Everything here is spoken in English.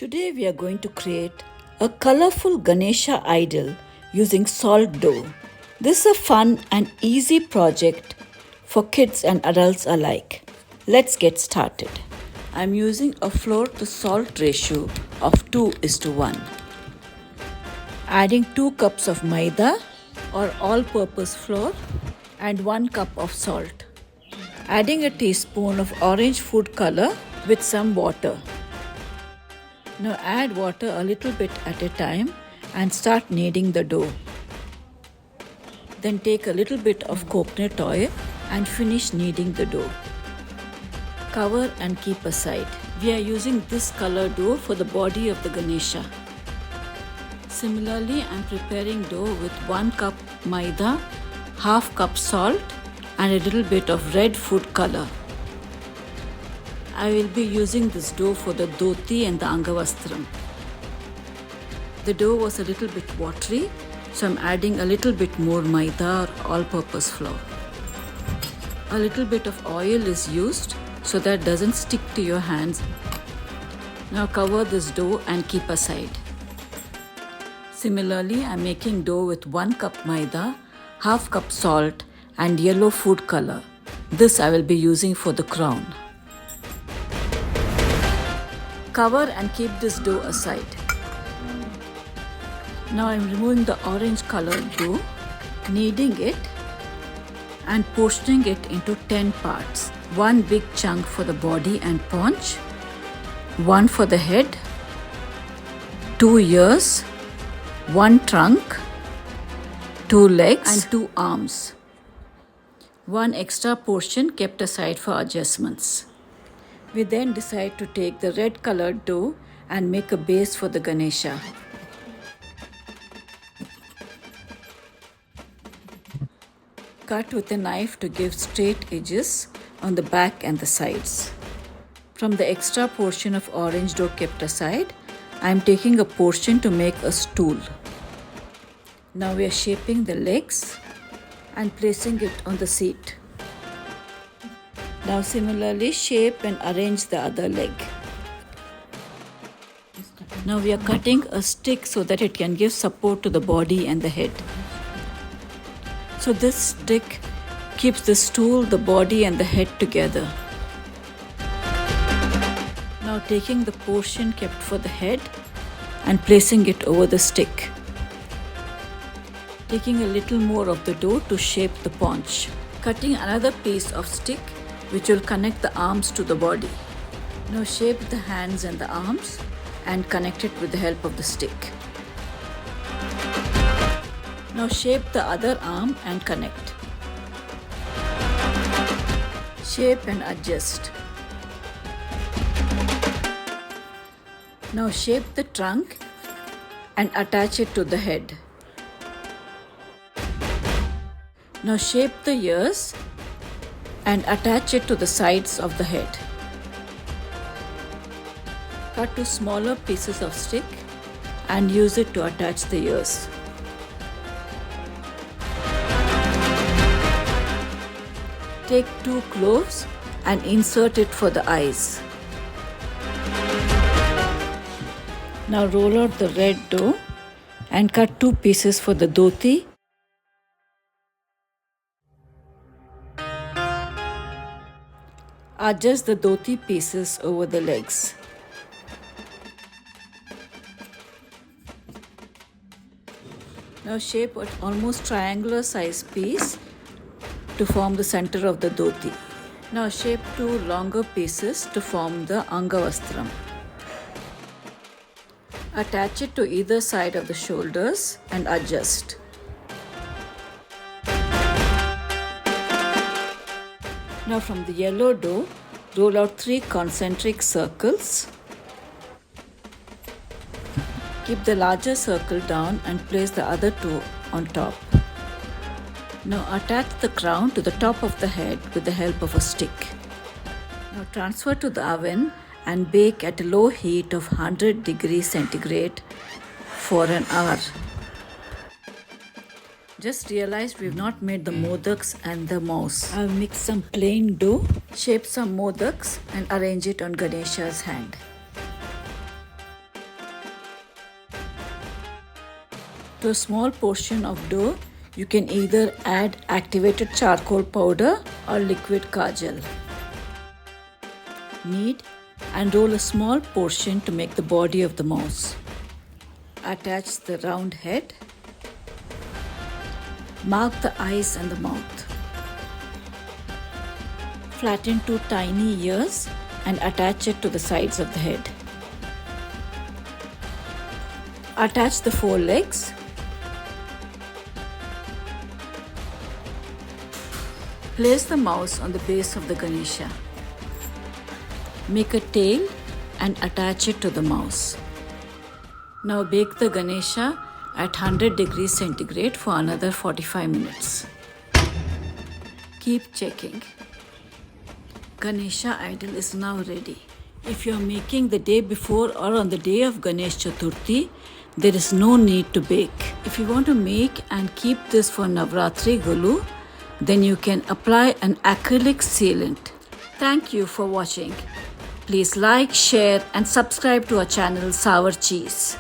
Today we are going to create a colorful Ganesha idol using salt dough. This is a fun and easy project for kids and adults alike. Let's get started. I'm using a flour to salt ratio of 2:1. Adding 2 cups of maida or all-purpose flour and 1 cup of salt. Adding a teaspoon of orange food color with some water. Now add water a little bit at a time and start kneading the dough. Then take a little bit of coconut oil and finish kneading the dough. Cover and keep aside. We are using this color dough for the body of the Ganesha. Similarly, I am preparing dough with 1 cup maida, half cup salt and a little bit of red food color. I will be using this dough for the dhoti and the angavastram. The dough was a little bit watery, so I'm adding a little bit more maida or all-purpose flour. A little bit of oil is used so that it doesn't stick to your hands. Now cover this dough and keep aside. Similarly, I'm making dough with 1 cup maida, half cup salt and yellow food color. This I will be using for the crown. Cover and keep this dough aside. Now I am removing the orange colored dough, kneading it and portioning it into 10 parts. 1 big chunk for the body and paunch, 1 for the head, 2 ears, 1 trunk, 2 legs and 2 arms. 1 extra portion kept aside for adjustments. We then decide to take the red colored dough and make a base for the Ganesha. Cut with a knife to give straight edges on the back and the sides. From the extra portion of orange dough kept aside, I am taking a portion to make a stool. Now we are shaping the legs and placing it on the seat. Now similarly shape and arrange the other leg. Now we are cutting a stick so that it can give support to the body and the head. So this stick keeps the stool, the body and the head together. Now taking the portion kept for the head and placing it over the stick. Taking a little more of the dough to shape the paunch. Cutting another piece of stick which will connect the arms to the body. Now shape the hands and the arms and connect it with the help of the stick. Now shape the other arm and connect. Shape and adjust. Now shape the trunk and attach it to the head. Now shape the ears and attach it to the sides of the head. Cut 2 smaller pieces of stick and use it to attach the ears. Take 2 cloves and insert it for the eyes. Now roll out the red dough and cut 2 pieces for the dhoti. Adjust the dhoti pieces over the legs. Now shape an almost triangular size piece to form the center of the dhoti. Now shape 2 longer pieces to form the angavastram. Attach it to either side of the shoulders and adjust. Now from the yellow dough, roll out 3 concentric circles. Keep the larger circle down and place the other 2 on top. Now attach the crown to the top of the head with the help of a stick. Now transfer to the oven and bake at a low heat of 100 degrees centigrade for an hour. Just realized we've not made the modaks and the mouse. I'll mix some plain dough, shape some modaks and arrange it on Ganesha's hand. To a small portion of dough, you can either add activated charcoal powder or liquid kajal. Knead and roll a small portion to make the body of the mouse. Attach the round head. Mark the eyes and the mouth. Flatten 2 tiny ears and attach it to the sides of the head. Attach the 4 legs. Place the mouse on the base of the Ganesha. Make a tail and attach it to the mouse. Now bake the Ganesha at 100 degrees centigrade for another 45 minutes. Keep checking. Ganesha idol is now ready. If you are making the day before or on the day of Ganesh Chaturthi, there is no need to bake. If you want to make and keep this for Navratri Gulu, then you can apply an acrylic sealant. Thank you for watching. Please like, share and subscribe to our channel Sour Cheese.